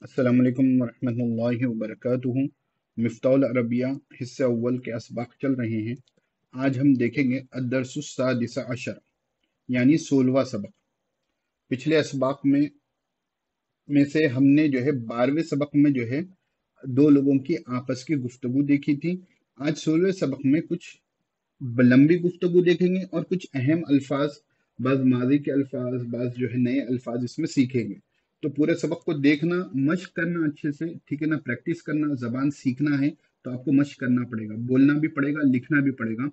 अस्सलाम वालेकुम वरहमतुल्लाहि वबरकातुहू। मिफ्ताहुल अरबिया हिस्से अव्वल के असबाक चल रहे हैं। आज हम देखेंगे अद्दरसुस्सादिसा अशर यानी 16वां सबक। पिछले असबाक में से हमने जो है 12वें सबक में जो है दो लोगों की आपस की गुफ्तगू देखी थी। आज 16वें सबक में कुछ लंबी गुफ्तगू देखेंगे और कुछ अहम अल्फाज, बाज माजी के अल्फाज, बाज जो है नए अल्फाज इसमें सीखेंगे। तो पूरे सबक को देखना, मश्क करना अच्छे से, ठीक है ना, प्रैक्टिस करना। जबान सीखना है तो आपको मश्क करना पड़ेगा, बोलना भी पड़ेगा, लिखना भी पड़ेगा।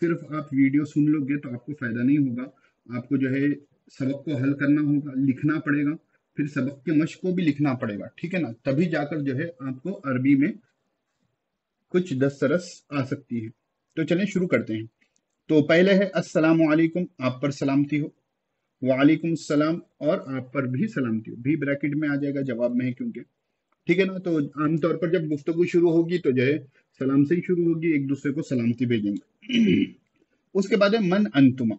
सिर्फ आप वीडियो सुन लोगे तो आपको फायदा नहीं होगा। आपको जो है सबक को हल करना होगा, लिखना पड़ेगा, फिर सबक के मश्क को भी लिखना पड़ेगा, ठीक है ना, तभी जाकर जो है आपको अरबी में कुछ दस्तरस आ सकती है। तो चलें शुरू करते हैं। तो पहले है अस्सलामु अलैकुम, आप पर सलामती हो। वालेकुम सलाम, और आप पर भी सलामती हो। भी ब्रैकेट में आ जाएगा, जवाब में है क्योंकि, ठीक है ना। तो आमतौर पर जब गुफ्तगू शुरू होगी तो जो है सलाम से ही शुरू होगी, एक दूसरे को सलामती भेजेंगे। उसके बाद है मन अंतुमा।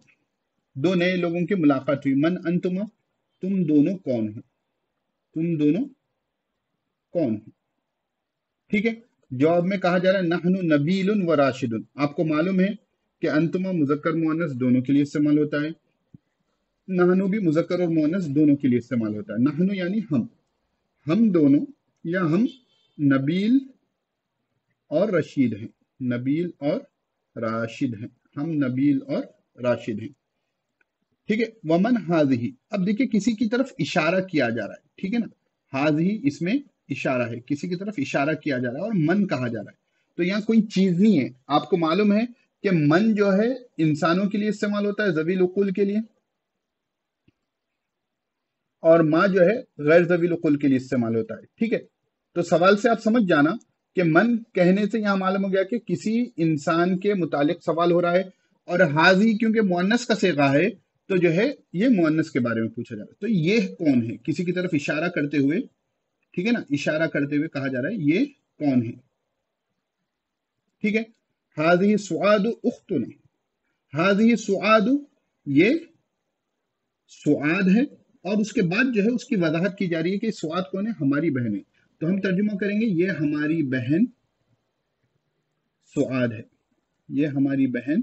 दो नए लोगों की मुलाकात हुई। मन अंतुमा, तुम दोनों कौन हो, तुम दोनों कौन हो, ठीक है। जवाब में कहा जा रहा है नहनु नबीलुन व राशिदुन। आपको मालूम है कि अंतुमा मुजक्कर मुअन्नस दोनों के लिए इस्तेमाल होता है। नहनु भी मुजक्कर और मुअन्नस दोनों के लिए इस्तेमाल होता है। नहनु यानी हम दोनों, या हम नबील और रशीद हैं। नबील और राशिद हैं, हम नबील और राशिद हैं, ठीक है। वमन हाजही, अब देखिए किसी की तरफ इशारा किया जा रहा है, ठीक है ना। हाजही इसमें इशारा है, किसी की तरफ इशारा किया जा रहा है और मन कहा जा रहा है। तो यहाँ कोई चीज नहीं है। आपको मालूम है कि मन जो है इंसानों के लिए इस्तेमाल होता है, ज़वील उकुल के लिए, और माँ जो है गैर ज़वील उकुल के लिए इस्तेमाल होता है, ठीक है। तो सवाल से आप समझ जाना कि मन कहने से यहां मालूम हो गया कि किसी इंसान के मुतालिक सवाल हो रहा है। और हाजी क्योंकि मुअन्नस का सेगा है तो जो है ये मुअन्नस के बारे में पूछा जा रहा है। तो ये कौन है, किसी की तरफ इशारा करते हुए, ठीक है ना, इशारा करते हुए कहा जा रहा है ये कौन है, ठीक है। हाजी सुआदु उख्तुना, हाजी सुआदु, ये सुआद है। और उसके बाद जो है उसकी वजाहत की जा रही है कि सुआद कौन है, हमारी बहन है। तो हम तर्जुमा करेंगे ये हमारी बहन सुआद है, ये हमारी बहन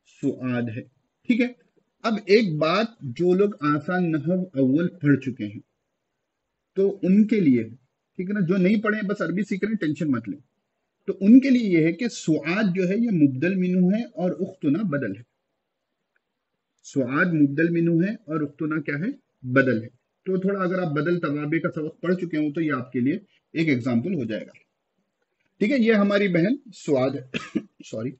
सुआद है, ठीक है। अब एक बात, जो लोग आसान नहव अव्वल पढ़ चुके हैं तो उनके लिए, ठीक है ना, जो नहीं पढ़े हैं बस अरबी सीख रहे हैं, टेंशन मत लें। तो उनके लिए यह है कि सुआद जो है ये मुब्दल मिनू है और उख्तुना बदल है। सुआद मुब्दल मिनू है और उख्तुना क्या है, बदल है। तो थोड़ा अगर आप बदल तवाबे का सबक पढ़ चुके हो तो ये आपके लिए एक एग्जाम्पल हो जाएगा, ठीक है। ये हमारी बहन सुआद है। सॉरी।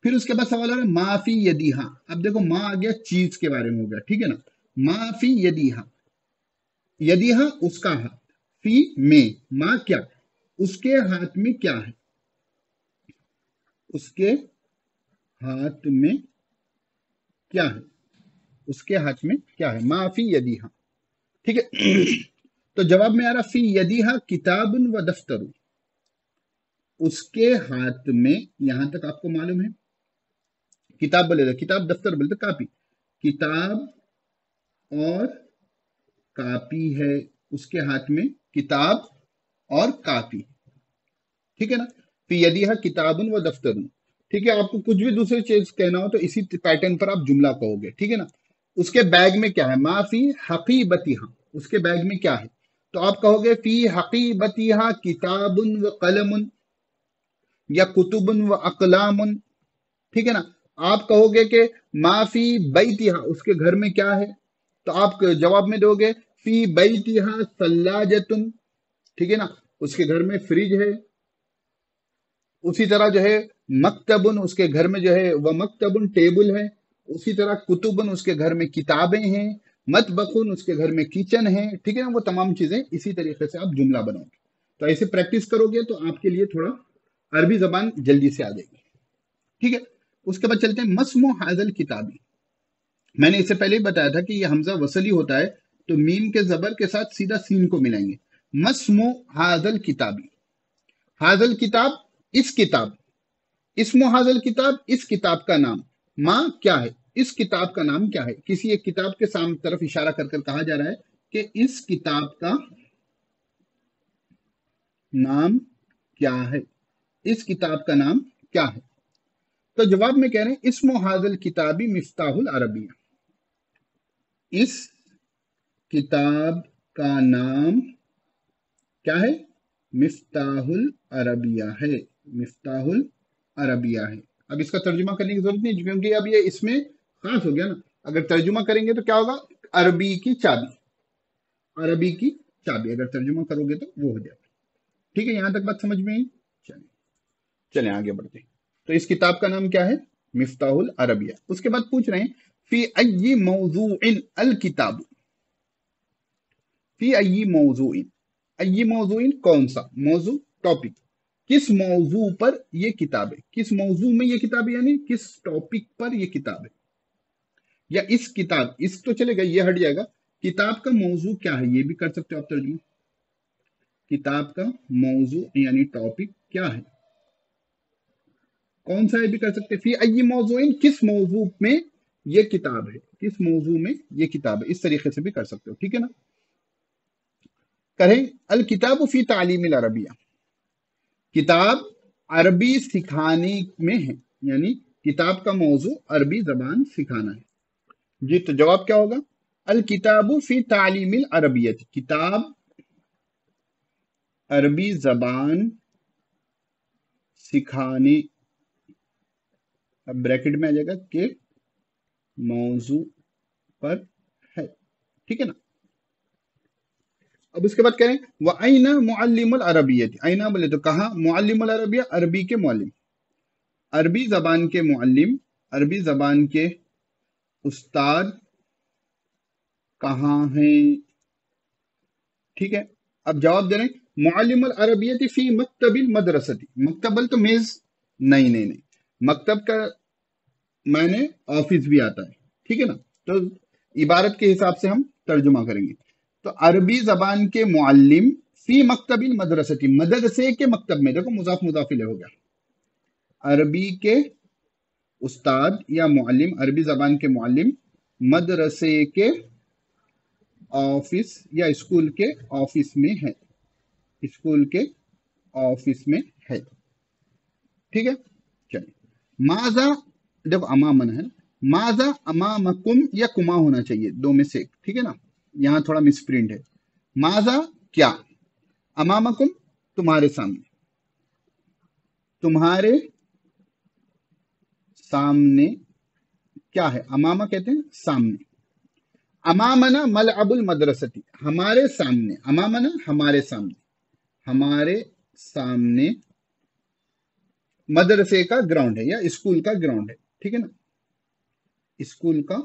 फिर उसके बाद सवाल आ रहा है माफी यदीहा। अब देखो माँ आ गया, चीज के बारे में हो गया, ठीक है ना। माफी यदीहा, यदीहा उसका हाथ, फी में, माँ क्या, उसके हाथ में क्या है, उसके हाथ में क्या है, उसके हाथ में क्या है, माफी यदीहा, ठीक है। तो जवाब में आ रहा फी यदीहा किताबुन व दफ्तरू, उसके हाथ में, यहां तक आपको मालूम है। किताब बोले तो किताब, दफ्तर बोले तो कापी। किताब और कापी है, उसके हाथ में किताब और कापी, ठीक है ना। फिर यदि है किताबुन व दफ्तरुन, ठीक है। आपको कुछ भी दूसरी चीज कहना हो तो इसी पैटर्न पर आप जुमला कहोगे, ठीक है ना। उसके बैग में क्या है, माफी हकीबतिहा, उसके बैग में क्या है, तो आप कहोगे फी हकीबतिहा किताबुन व कलमुन, या कुतुबुन व अकलामुन, ठीक है ना। आप कहोगे कि माफी बैतिहा, उसके घर में क्या है, तो आप जवाब में दोगे फी बैतिहा सल्लाजतुन, ठीक है ना, उसके घर में फ्रिज है। उसी तरह जो है मकतबुन, उसके घर में जो है वह मकतबुन टेबल है। उसी तरह कुतुबुन, उसके घर में किताबें हैं। मतबखुन, उसके घर में किचन है, ठीक है ना। वो तमाम चीजें इसी तरीके से आप जुमला बनाओगे। तो ऐसे प्रैक्टिस करोगे तो आपके लिए थोड़ा अरबी जबान जल्दी से आ जाएगी, ठीक है। उसके बाद चलते हैं मस्मो हाजल किताबी। मैंने इससे पहले ही बताया था कि ये हमजा वसली होता है, तो मीम के जबर के साथ सीधा सीन को मिलाएंगे। मस्मो हाजल किताबी, हाजल किताब, इस किताब, इस्मो हाजल किताब, इस किताब का नाम। माँ क्या है, इस किताब का नाम क्या है। किसी एक किताब के सामने तरफ इशारा कर कर कहा जा रहा है कि इस किताब का नाम क्या है, इस किताब का नाम क्या है। तो जवाब में कह रहे हैं इस्मु हाज़िल किताबी मिफ्ताहुल अरबिया, इस किताब का नाम क्या है, मिफ्ताहुल अरबिया है, मिफ्ताहुल अरबिया है। अब इसका तर्जुमा करने की जरूरत नहीं क्योंकि अब ये इसमें खास हो गया ना, अगर तर्जुमा करेंगे तो क्या होगा, अरबी की चाबी, अरबी की चाबी, अगर तर्जुमा करोगे तो वो हो जाएगा। ठीक है, यहां तक बात समझ में आई। चलिए चलें आगे बढ़ते हैं। तो इस किताब का नाम क्या है, मिफ्ताहुल अरबिया। उसके बाद पूछ रहे हैं फी अय्यि मौज़ूइन अल किताब, फी अय्यि मौज़ूइन, अय्यि मौज़ूइन कौन सा, मौजू टॉपिक, किस मौजू पर ये किताब है, किस मौजू में ये किताब है, यानी किस टॉपिक पर ये किताब है, या इस किताब, इस तो चलेगा, ये हट जाएगा, किताब का मौजू क्या है, ये भी कर सकते हो आप तर्जुमा, किताब का मौजू यानी टॉपिक क्या है, कौन सा है भी कर सकते हैं। फी अय्यि मौज़ूइन, किस मौजू में ये किताब है, किस मौजू में ये किताब है, इस तरीके से भी कर सकते हो। ठीक है ना, करें अल किताब फी तालीमिल अरबिया, किताब अरबी सिखाने में है, यानी किताब का मौजू अरबी जबान सिखाना है। जी, तो जवाब क्या होगा, अल किताबु फी तालीमिल अरबियत, किताब अरबी जबान सिखाने, अब ब्रैकेट में आ जाएगा के मौजू पर है। ठीक है ना, अब उसके बाद कह रहे हैं व अइना मुअल्लिमुल अरबियत, अइना बोले तो कहा, मुअल्लिमुल अरबिया अरबी के मुअल्लिम, अरबी जबान के मुअल्लिम, अरबी जबान के उस्ताद कहाँ हैं। ठीक है, अब जवाब दे रहे हैं मुअल्लिमुल अरबियत फी मक्तबिल मदरसती, मक्तबल तो मेज, नहीं नहीं नहीं, मकतब का मैंने ऑफिस भी आता है। ठीक है ना, तो इबारत के हिसाब से हम तर्जुमा करेंगे। तो अरबी जबान के मुअल्लिम फी मक्तबिल मदरसती, मदरसे के मकतब में, देखो मुजाफ मुजाफ इलैह हो गया, अरबी के उस्ताद या मुअल्लिम, अरबी जबान के मुअल्लिम मदरसे के ऑफिस या स्कूल के ऑफिस में है, स्कूल के ऑफिस में है। ठीक है, चलिए माजा, देखो अमामन है, माजा अमामकुम या कुमा होना चाहिए, दो में से एक। ठीक है ना, यहां थोड़ा मिसप्रिंट है, माजा क्या, अमामकुम तुम्हारे सामने, तुम्हारे सामने क्या है, अमामा कहते हैं सामने, अमामना मल अबुल मदरसती, हमारे सामने, अमामना हमारे सामने, हमारे सामने मदरसे का ग्राउंड है या स्कूल का ग्राउंड है। ठीक है ना, स्कूल का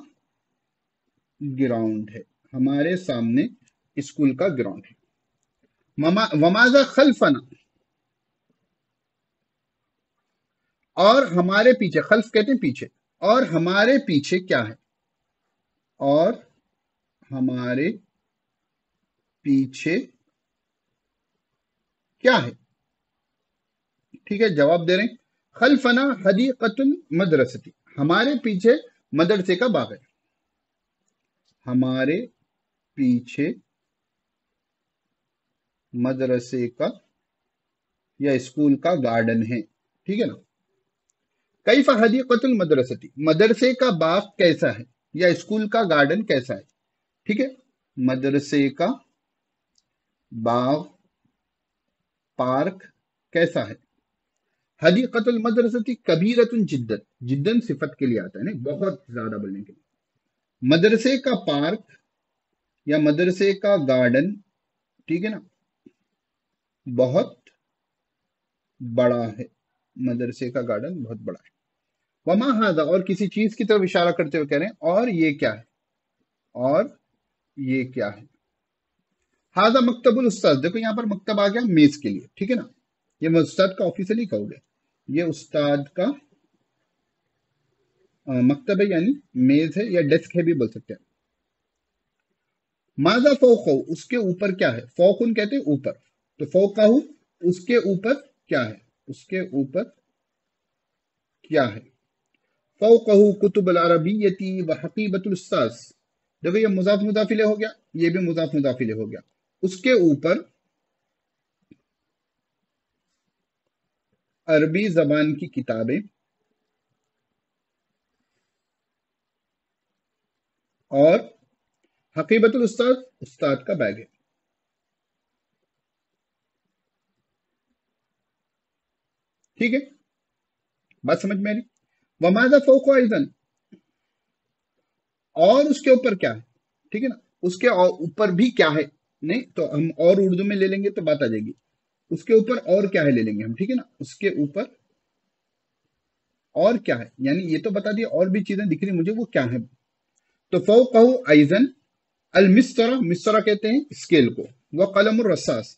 ग्राउंड है, हमारे सामने स्कूल का ग्राउंड है। वमाजा खल्फना, और हमारे पीछे, खल्फ कहते हैं पीछे, और हमारे पीछे क्या है, और हमारे पीछे क्या है। ठीक है, जवाब दे रहे हैं खल्फना हदीकतुल मदरसती, हमारे पीछे मदरसे का बाग है, हमारे पीछे मदरसे का या स्कूल का गार्डन है। ठीक है ना, कैफा हदीकतुल मदरसती, मदरसे का बाग कैसा है या स्कूल का गार्डन कैसा है। ठीक है, मदरसे का बाग, पार्क कैसा है। हदीकतुल मदरसती कबीरतुन जिद्दन, जिद्दन सिफत के लिए आता है, नहीं बहुत ज्यादा बोलने के लिए। मदरसे का पार्क या मदरसे का गार्डन, ठीक है ना, बहुत बड़ा है, मदरसे का गार्डन बहुत बड़ा है। वमा हाजा, और किसी चीज की तरफ इशारा करते हुए कह रहे हैं और ये क्या है, और ये क्या है। हाजा मकतबुल उस्ताद, देखो यहाँ पर मकतब आ गया मेज के लिए। ठीक है ना, ये उस्ताद का ऑफिस नहीं कहोगे, ये उस्ताद का मकतब है, यानी मेज है या डेस्क है भी बोल सकते हैं। माजा फौको, उसके ऊपर क्या है, फौकुन कहते हैं ऊपर, तो फौकाहू उसके ऊपर क्या है, उसके ऊपर क्या है। फौकहू कुतुब अरबियती व हकीबतुल उस्ताद, देखो ये मुजाफ मुजाफिले हो गया, ये भी मुजाफ मुजाफिले हो गया, उसके ऊपर عربی زبان کی کتابیں اور حقیبت الاستاذ استاد کا بیگ ہے. ٹھیک ہے، بات سمجھ میں آ رہی؟ وماذا فوق ایضا، اور اس کے اوپر کیا ہے. ٹھیک ہے نا، اس کے اوپر بھی کیا ہے. نہیں تو ہم اور اردو میں لے لیں گے تو بات آ جائے گی. اس کے اوپر اور کیا ہے لے لیں گے ہم. ٹھیک ہے نا، اس کے اوپر اور کیا ہے، یعنی یہ تو بتا دیا اور بھی چیزیں دکھ رہی مجھے، وہ کیا ہے. تو فوقہ ایضا المسطرہ، مسطرہ کہتے ہیں اسکیل کو، وہ قلم الرصاص،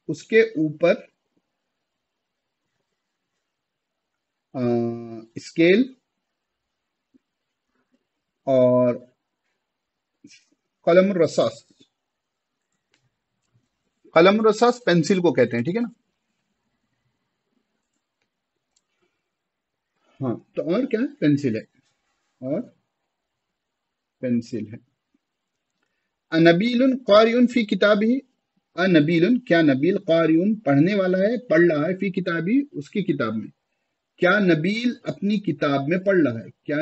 اس کے اوپر اسکیل اور قلم الرصاص. قلم الرصاص پینسل کو کہتے ہیں. ٹھیک ہے نا. ہاں تو اور کیا ہے، پینسل ہے، اور پینسل ہے. انبیل قارئ فی کتابہ، انبیل کیا نبیل، قارئ پڑھنے والا ہے، پڑھ رہا ہے، فی کتابی اس کی کتاب میں. کیا نبیل اپنی کتاب میں پڑھ رہا ہے. کیا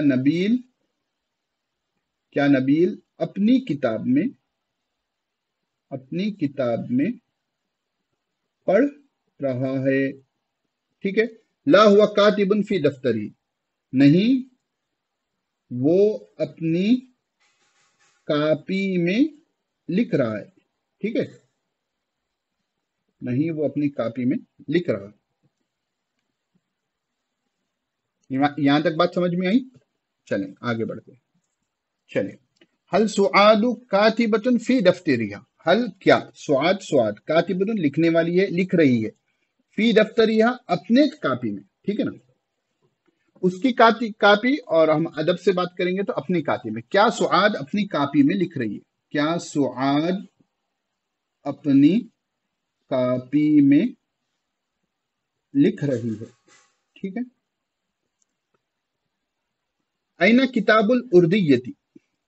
نبیل اپنی کتاب میں پڑھ رہا ہے. ٹھیک ہے. لا ہوا کاتب فی دفتری، نہیں وہ اپنی کاپی میں لکھ رہا ہے. ٹھیک ہے، نہیں وہ اپنی کاپی میں لکھ رہا ہے. یہاں تک بات سمجھ میں آئی؟ چلیں آگے بڑھتے ہیں. چلیں، حل سعاد کاتبۃ فی دفتریہا، حل کیا سعاد کاتبۃ لکھنے والی ہے، لکھ رہی ہے، فی دفتریہا اپنے کاپی میں. ٹھیک ہے نا، اس کی کاپی، اور ہم ادب سے بات کریں گے تو اپنی کاپی میں. کیا سعاد اپنی کاپی میں لکھ رہی ہے. کیا سعاد اپنی کاپی میں لکھ رہی ہے. ٹھیک ہے. اینا کتاب الاردیتی،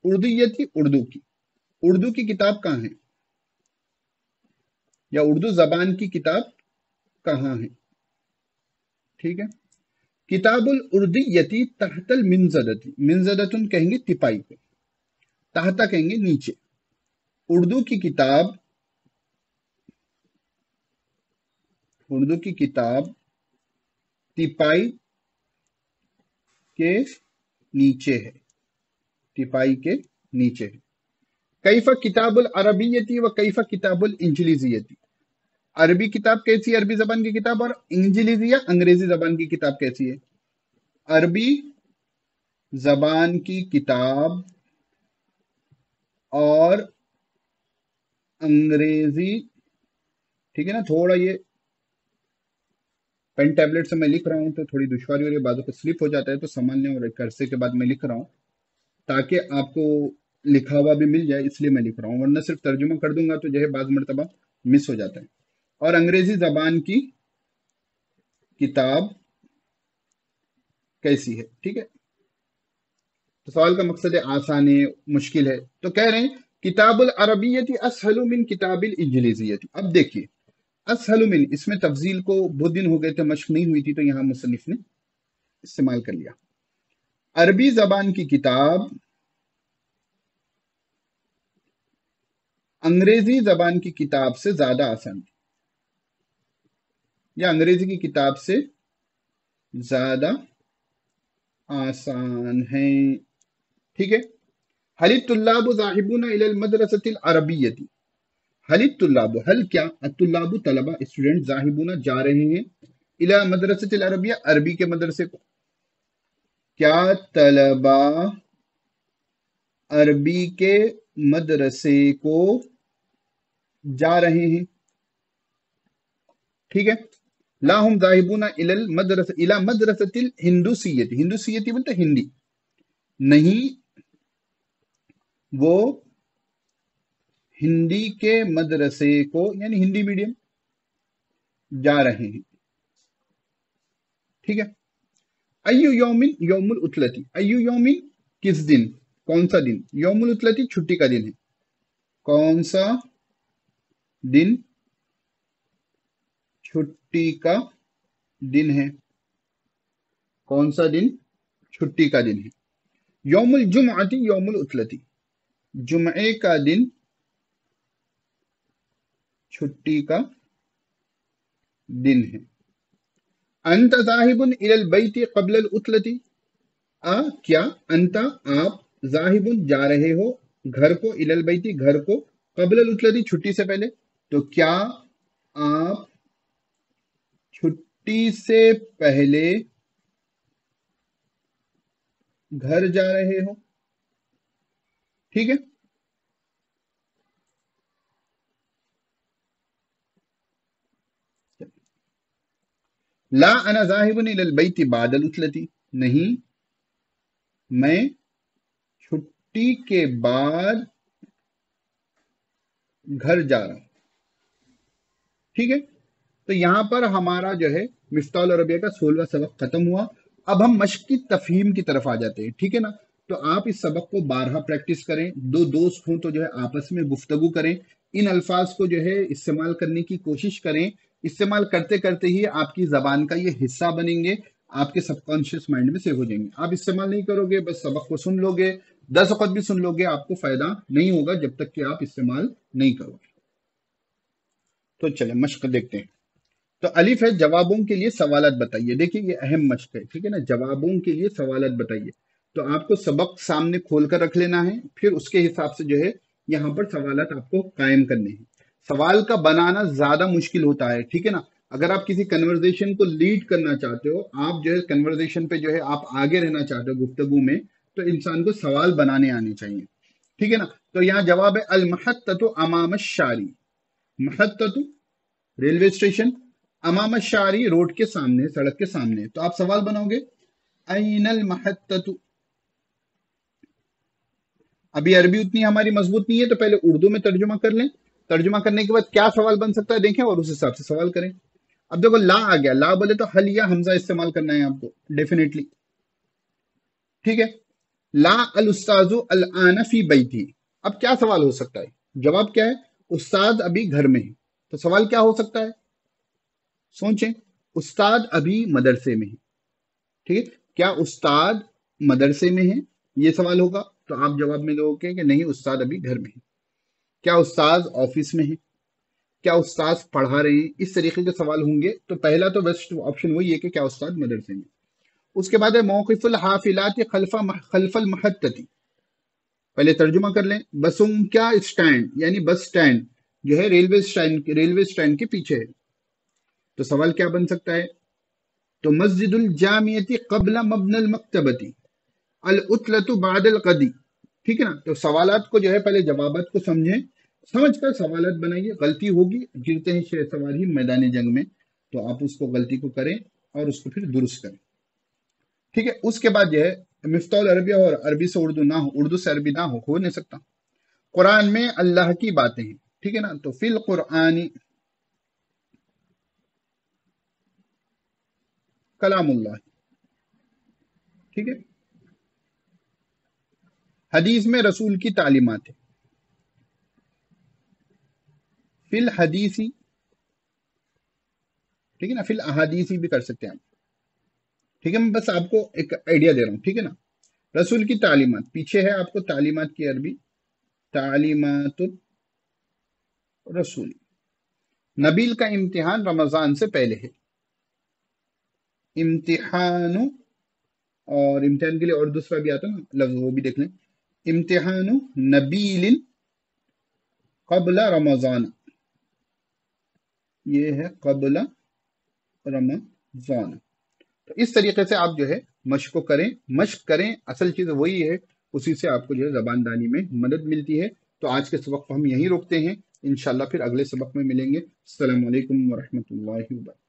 اردیتی اردو کی کتاب کہاں ہے، یا اردو زبان کی کتاب کہاں ہے. ٹھیک ہے. کتاب الاردیتی تحت المنزدتی، منزدتن کہیں گے تپائی کو، تحتا کہیں گے نیچے. اردو کی کتاب تپائی کے نیچے ہے، تپائی کے نیچے ہے. کیف کتاب العربیتی و کیف کتاب الانجلیزیتی، عربی کتاب کیسی ہے، عربی زبان کی کتاب، اور انجلیزیہ انگریزی زبان کی کتاب کیسی ہے. عربی زبان کی کتاب اور انگریزی. ٹھیک ہے نا، تھوڑا یہ پین ٹیبلٹ سے میں لکھ رہا ہوں تو تھوڑی دشواری ہو رہی ہے، بازوں پہ سلپ ہو جاتا ہے، تو سامان لیں، اور ایک عرصے کے بعد میں لکھ رہا ہوں تاکہ آپ کو لکھا ہوا بھی مل جائے، اس لیے میں لکھ رہا ہوں، ورنہ صرف ترجمہ کر دوں گا تو جو ہے بعض مرتبہ مس ہو جاتا ہے. اور انگریزی زبان کی کتاب کیسی ہے. ٹھیک ہے، تو سوال کا مقصد ہے آسان ہے، مشکل ہے، تو کہہ رہے ہیں کتاب العربیتی اسہل من کتاب الانجلیزیتی. اب دیکھیے اسہل من، اس میں تفضیل کو بہت دن ہو گئے تھے، مشق نہیں ہوئی تھی، تو یہاں مصنف نے استعمال کر لیا. عربی زبان کی کتاب انگریزی زبان کی کتاب سے زیادہ آسان ہے، یا انگریزی کی کتاب سے زیادہ آسان ہے. ٹھیک ہے. حل الطلاب ذاہبون الی المدرسۃ العربیۃ، حل الطلاب، حل کیا، الطلاب طلبہ، اسٹوڈنٹ، ذاہبون جا رہے ہیں، الی مدرسۃ العربیہ عربی کے مدرسے کو. کیا طلبہ عربی کے مدرسے کو جا رہے ہیں. ٹھیک ہے. لا ہم ذاہبون الی مدرسۃ الہندوسیۃ، ہندوسیتی بولتے ہندی، نہیں وہ ہندی کے مدرسے کو، یعنی ہندی میڈیم جا رہے ہیں. ٹھیک ہے. ایو یومن یوم العطلتی، ایو یومن کس دن، کون سا دن، یوم العطلتی چھٹی کا دن ہے، کون سا دن چھٹی کا दिन है। कौन सा दिन? छुट्टी का दिन है। यौमुल जुमअती यौमुल उतलती, जुमए का दिन छुट्टी का दिन है। अंत जाहिबुन इलल बैति क़ब्ल अल उतलती, क्या अंता आप जाहिबुन जा रहे हो घर को, इलल बैति घर को, क़ब्ल अल उतलती छुट्टी से पहले, तो क्या आप छुट्टी से पहले घर जा रहे हो? ठीक है। ला अना जाहिबुन इलल बैति बादल उतलती, नहीं मैं छुट्टी के बाद घर जा रहा हूं। ठीक है, तो यहां पर हमारा जो है मिफ्ताहुल अरबिया का 16वां सबक खत्म हुआ। अब हम मश्क की तफहीम की तरफ आ जाते हैं। ठीक है ना, तो आप इस सबक को बारहा प्रैक्टिस करें, दो दोस्त हों तो जो है आपस में गुफ्तगू करें, इन अल्फाज को जो है इस्तेमाल करने की कोशिश करें। इस्तेमाल करते करते ही आपकी जबान का ये हिस्सा बनेंगे, आपके सबकॉन्शियस माइंड में सेव हो जाएंगे। आप इस्तेमाल नहीं करोगे, बस सबक को सुन लोगे, 10 वक्त भी सुन लोगे, आपको फायदा नहीं होगा जब तक कि आप इस्तेमाल नहीं करोगे। तो चले मश्क देखते हैं। तो अलिफ है जवाबों के लिए सवालत बताइए। देखिए ये अहम मश्क है, ठीक है ना, जवाबों के लिए सवालत बताइए। तो आपको सबक सामने खोल कर रख लेना है, फिर उसके हिसाब से जो है यहाँ पर सवालत आपको कायम करने हैं। सवाल का बनाना ज्यादा मुश्किल होता है, ठीक है ना। अगर आप किसी कन्वर्सेशन को लीड करना चाहते हो, आप जो है कन्वर्सेशन पे जो है आप आगे रहना चाहते हो गुफ्तगू में, तो इंसान को सवाल बनाने आने चाहिए। ठीक है ना, तो यहाँ जवाब है अल महत्ततु अमाम शारी। महत्ततु रेलवे स्टेशन, अमाम शारी रोड के सामने, सड़क के सामने। तो आप सवाल बनाओगे ऐनल महत्ततु। अभी अरबी उतनी हमारी मजबूत नहीं है, तो पहले उर्दू में तर्जुमा कर लें। तर्जुमा करने के बाद क्या सवाल बन सकता है देखें और उस हिसाब से सवाल करें। अब देखो ला आ गया, ला बोले तो हल या हमजा इस्तेमाल करना है आपको डेफिनेटली। ठीक है, ला अल उस्ताजु अल आना फी बैती। अब क्या सवाल हो सकता है? जवाब क्या है? उस्ताद अभी घर में है, तो सवाल क्या हो सकता है? सोचें, उस्ताद अभी मदरसे में है। ठीक है, क्या उस्ताद मदरसे में है, ये सवाल होगा। तो आप जवाब में दोगे कि नहीं उस्ताद अभी घर में है। क्या उस्ताद ऑफिस में है? क्या उस्ताद पढ़ा रहे हैं? इस तरीके के सवाल होंगे। तो पहला तो बेस्ट ऑप्शन वही है कि क्या उस्ताद मदरसे में। उसके बाद है मौक़िफ़ुल हाफिलात खल्फल महत्तती। पहले तर्जुमा कर लें, बसों क्या स्टैंड, यानी बस स्टैंड जो है रेलवे स्टैंड के पीछे है। तो सवाल क्या बन सकता है? तो मस्जिदुल जामियती क़ब्ल मब्नल मक्तबती अल उतलतु बादल कदी। ठीक है ना, तो सवालात को जो है पहले जवाबात को समझें, समझकर सवालात बनाइए। गलती होगी, गिरते हैं शेर सवार ही मैदान जंग में, तो आप उसको गलती को करें और उसको फिर दुरुस्त करें। ठीक है, उसके बाद जो है मिफ्ताहुल अरबिया और अरबी से उर्दू ना हो, उर्दू से अरबी ना हो नहीं सकता। कुरान में अल्लाह की बातें हैं, ठीक है ना, तो फिल कुरानी कलामुल्लाह। ठीक है, हदीस में रसूल की तालीमात है, फिल हदीसी। ठीक है ना, फिल अहादीसी भी कर सकते हैं आप। ठीक है, मैं बस आपको एक आइडिया दे रहा हूं। ठीक है ना, रसूल की तालीमात पीछे है, आपको तालीमात की अरबी तालीमातुर रसूल। नबील का इम्तिहान रमजान से पहले है। इम्तिहानु, और इम्तिहान के लिए और दूसरा भी आता ना लफ्ज, वो भी देख लें। इम्तिहानु नबीलिन कबला रमजान, ये है कबला रमजान। तो इस तरीके से आप जो है मश्क को करें, मश्क करें, असल चीज वही है, उसी से आपको जो है जबानदानी में मदद मिलती है। तो आज के सबक को हम यहीं रोकते हैं, इंशाल्लाह फिर अगले सबक में मिलेंगे। अस्सलामु अलैकुम वरहमतुल्लाहि वबरकातुहू।